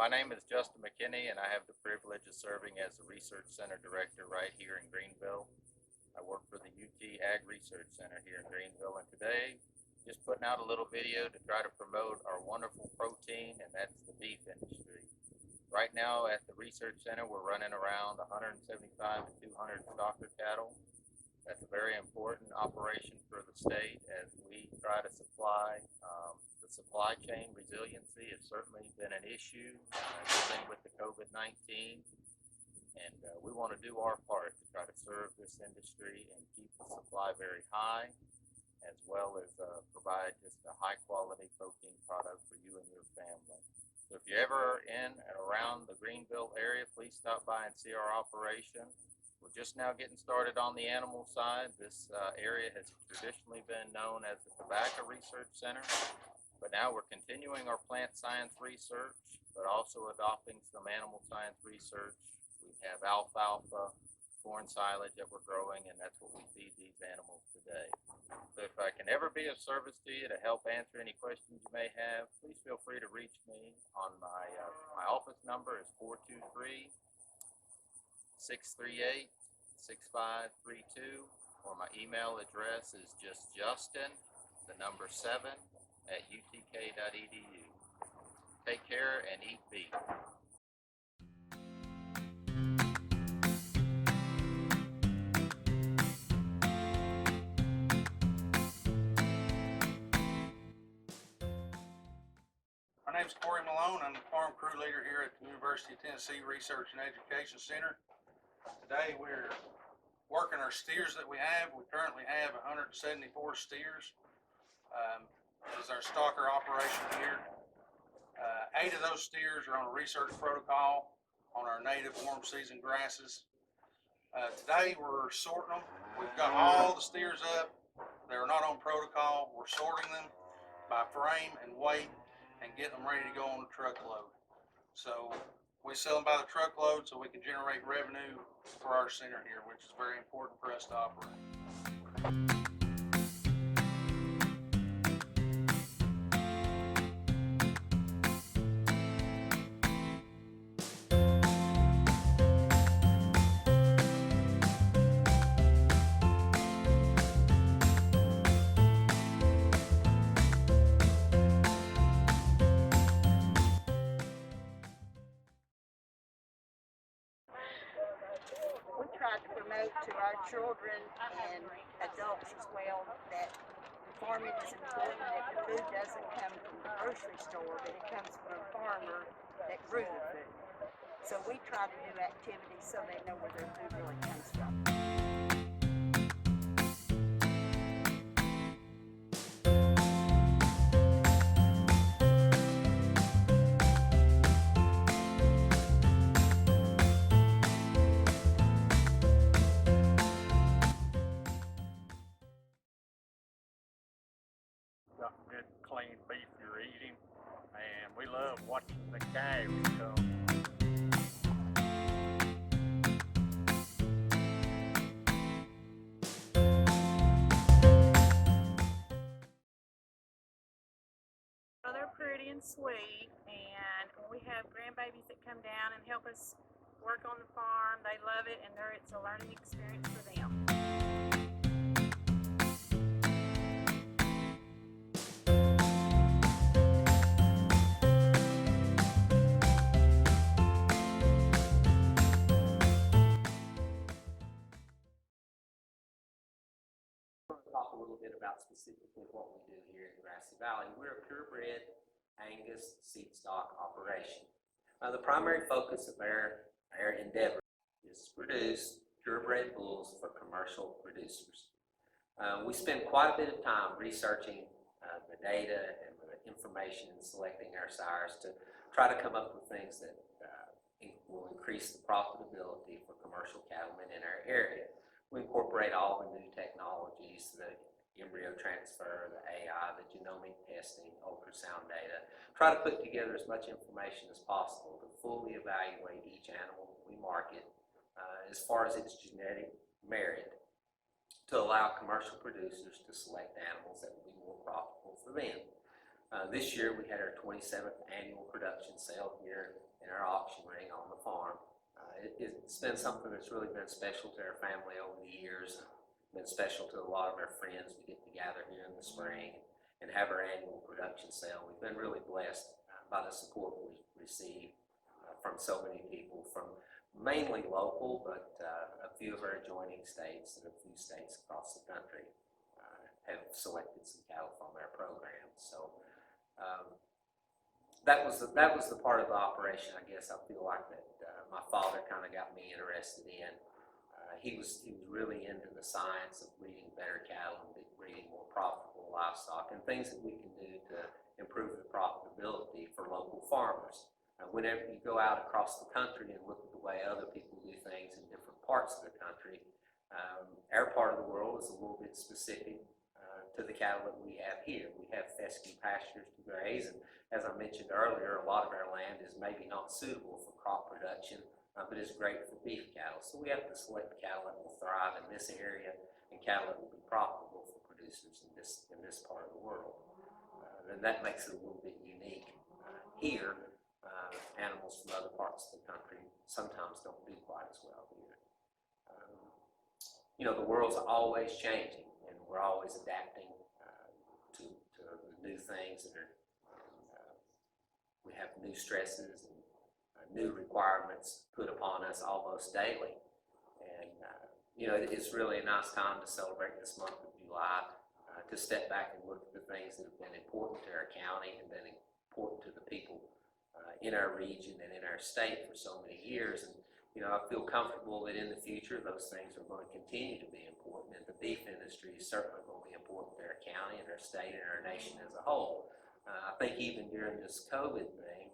My name is Justin McKinney, and I have the privilege of serving as the Research Center Director right here in Greenville. I work for the UT Ag Research Center here in Greenville, and today just putting out a little video to try to promote our wonderful protein, and that's the beef industry. Right now at the Research Center, we're running around 175 to 200 stocker cattle. That's a very important operation for the state as we try to supply. The supply chain resiliency has certainly been an issue dealing with the COVID-19, and we want to do our part to try to serve this industry and keep the supply very high, as well as provide just a high quality protein product for you and your family. So if you're ever in and around the Greenville area, please stop by and see our operation. We're just now getting started on the animal side. This area has traditionally been known as the Tobacco Research Center, but now we're continuing our plant science research, but also adopting some animal science research. We have alfalfa, corn silage that we're growing, and that's what we feed these animals today. So if I can ever be of service to you to help answer any questions you may have, please feel free to reach me on my office number is 423-638-6532, or my email address is just justin7@utk.edu. Take care and eat beef. My name is Corey Malone. I'm the farm crew leader here at the University of Tennessee Research and Education Center. Today we're working our steers that we have. We currently have 174 steers. This is our stocker operation here. 8 of those steers are on a research protocol on our native warm season grasses. Today we're sorting them. We've got all the steers up. They're not on protocol. We're sorting them by frame and weight and getting them ready to go on the truckload. So we sell them by the truckload so we can generate revenue for our center here, which is very important for us to operate. We try to promote to our children and adults as well that farming is important, that the food doesn't come from the grocery store, but it comes from a farmer that grew the food. So we try to do activities so they know where their food really comes from. Got good clean beef you're eating, and we love watching the calves come. Well, they're pretty and sweet, and when we have grandbabies that come down and help us work on the farm, they love it, and it's a learning experience for them. Talk a little bit about specifically what we do here in Grassy Valley. We're a purebred Angus seed stock operation. The primary focus of our endeavor is to produce purebred bulls for commercial producers. We spend quite a bit of time researching the data and the information and selecting our sires to try to come up with things that will increase the profitability for commercial cattlemen in our area. We incorporate all the new technologies, the embryo transfer, the AI, the genomic testing, ultrasound data, try to put together as much information as possible to fully evaluate each animal that we market as far as its genetic merit, to allow commercial producers to select animals that will be more profitable for them. This year we had our 27th annual production sale here in our auction ring on the farm. It's been something that's really been special to our family over the years, and been special to a lot of our friends. We get to gather here in the spring and have our annual production sale. We've been really blessed by the support we receive from so many people, from mainly local, but a few of our adjoining states and a few states across the country have selected some cattle from our program. So that was the part of the operation, I guess, I feel like that my father kind of got me interested in. He was really into the science of breeding better cattle and breeding more profitable livestock, and things that we can do to improve the profitability for local farmers. Whenever you go out across the country and look at the way other people do things in different parts of the country, our part of the world is a little bit specific to the cattle that we have here. We have fescue pastures to graze, and as I mentioned earlier, a lot of our land is maybe not suitable for crop production, but is great for beef cattle. So we have to select cattle that will thrive in this area and cattle that will be profitable for producers in this part of the world. And that makes it a little bit unique here. Animals from other parts of the country sometimes don't do quite as well here. You know, the world's always changing, and we're always adapting to the new things that are. We have new stresses and new requirements put upon us almost daily, and you know, it's really a nice time to celebrate this month of July, to step back and look at the things that have been important to our county and been important to the people in our region and in our state for so many years. And you know, I feel comfortable that in the future those things are going to continue to be important, and the beef industry is certainly going to be important to our county and our state and our nation as a whole. I think even during this COVID thing,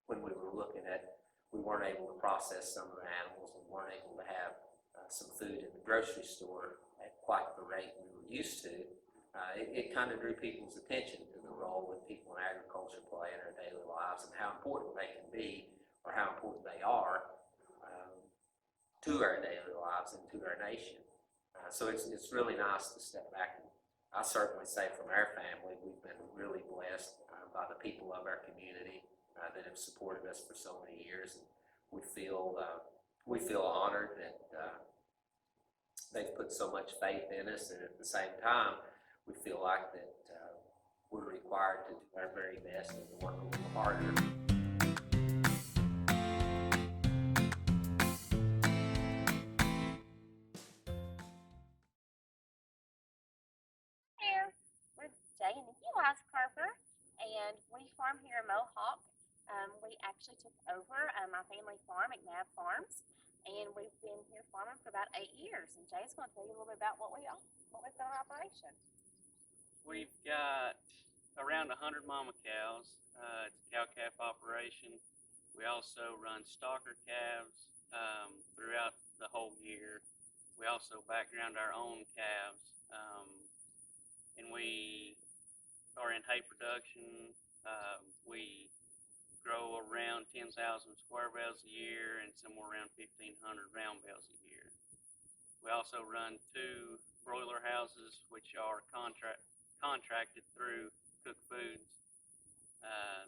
when we were looking at, we weren't able to process some of the animals, we weren't able to have some food in the grocery store at quite the rate we were used to. It kind of drew people's attention to the role that people in agriculture play in our daily lives, and how important they can be, or how important they are to our daily lives and to our nation. So it's really nice to step back, and I certainly say from our family, we've been really blessed by the people of our community that have supported us for so many years, and we feel honored that they've put so much faith in us, and at the same time, we feel like that we're required to do our very best and to work a little harder. Here, we're Jay and Nikki Weiscarper, and we farm here in Mohawk. We actually took over our family farm at McNabb Farms, and we've been here farming for about 8 years. And Jay's going to tell you a little bit about what we've done in operation. We've got around 100 mama cows. It's a cow-calf operation. We also run stalker calves throughout the whole year. We also background our own calves, and we are in hay production. We grow around 10,000 square bales a year and somewhere around 1,500 round bales a year. We also run 2 broiler houses, which are contracted through Cook Foods.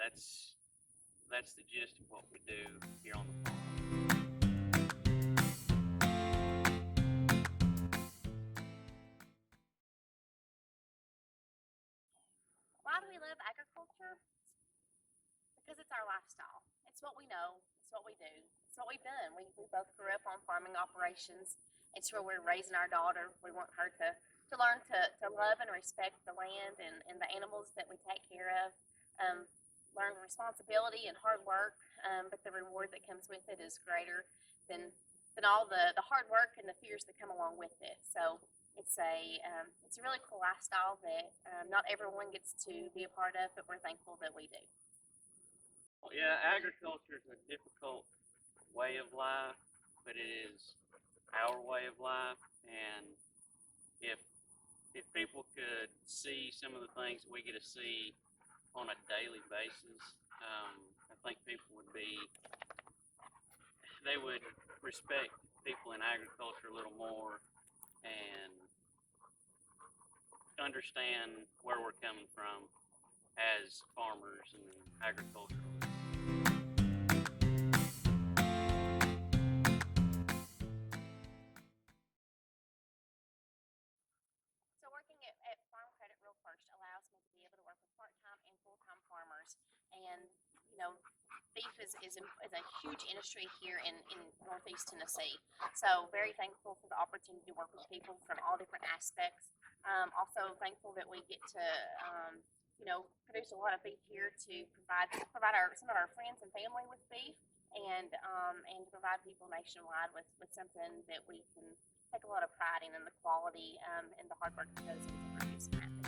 That's the gist of what we do here on the farm. Why do we love agriculture? Because it's our lifestyle. It's what we know. It's what we do. It's what we've done. We both grew up on farming operations. It's where we're raising our daughter. We want her to learn to love and respect the land and the animals that we take care of. Learn responsibility and hard work, but the reward that comes with it is greater than all the hard work and the fears that come along with it. So it's a really cool lifestyle that not everyone gets to be a part of, but we're thankful that we do. Yeah, agriculture is a difficult way of life, but it is our way of life. And if people could see some of the things that we get to see on a daily basis, I think people would respect people in agriculture a little more and understand where we're coming from as farmers and agriculturalists. part-time and full-time farmers. And, you know, beef is a huge industry here in Northeast Tennessee. So very thankful for the opportunity to work with people from all different aspects. Also thankful that we get to, produce a lot of beef here to provide some of our friends and family with beef, and to provide people nationwide with something that we can take a lot of pride in the quality and the hard work that goes into producing that.